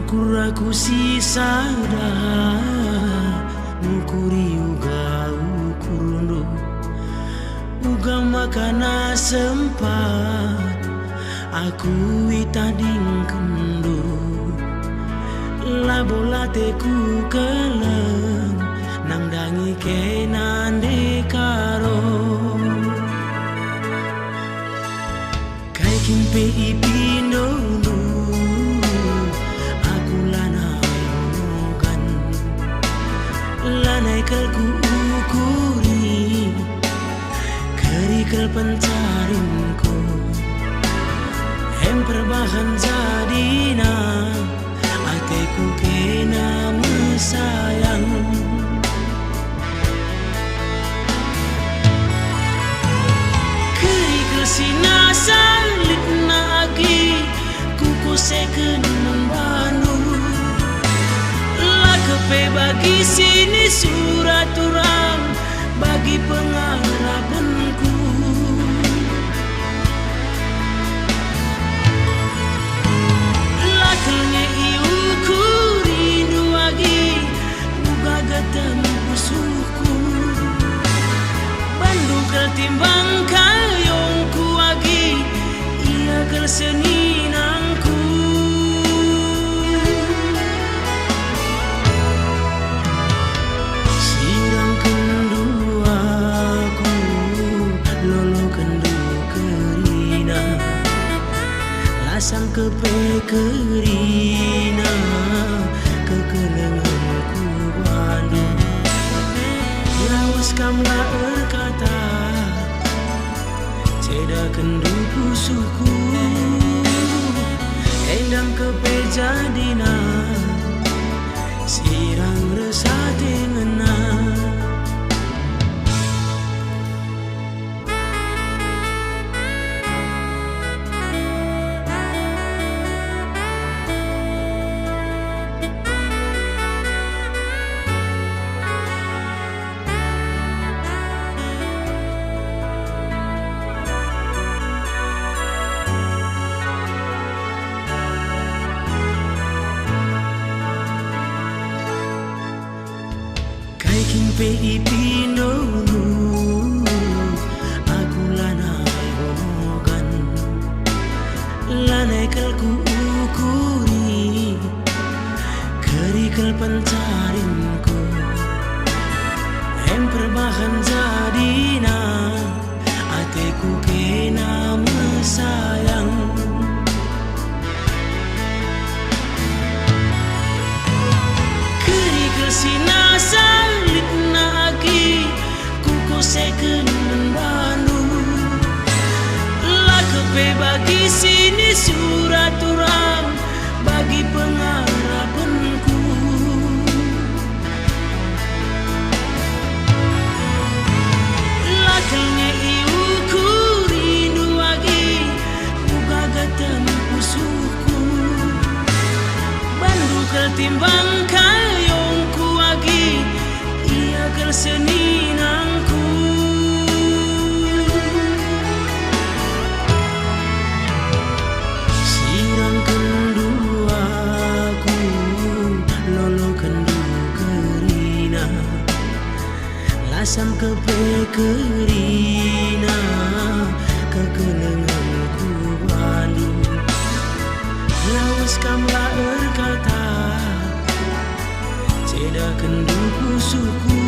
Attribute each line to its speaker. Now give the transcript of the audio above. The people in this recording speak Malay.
Speaker 1: Kuraku si sada mukuri uga ukurundo uga makana sempat aku itading kendo labola teku keleng nang dangi kenande karo kai kimpe ipindo lanaikel ku ukuri kerikel pencarinku hem perbahan jadina ateku kena mesayang kerikel sina salit na agi kuku seken membantu kepe bagi sini surat turang bagi pengarapanku lakelnya iuku rindu lagi buka ketemu suku bandu ketimbang kayongku lagi ia kerseninangku asam kepe kerina kekelenganku bandu lawas kamla erkata ceda kenduku suku endam kepe jadina sirang resah tengena kimpe ipindo aku lanai hogan lanaikel ku ukuri kerikel pencarinku hem perbahan jadina ateku kena mesayang kerikel sinasa seken membantu lah kepe bagi sini surat turang bagi pengarapanku lakelnya iuku rindu lagi buka ketemu suku bandu ketimbang kayongku lagi ia kerseninangku asam kepe kerina kekelenganku bandu lawas kamla erkata ceda kenduku suku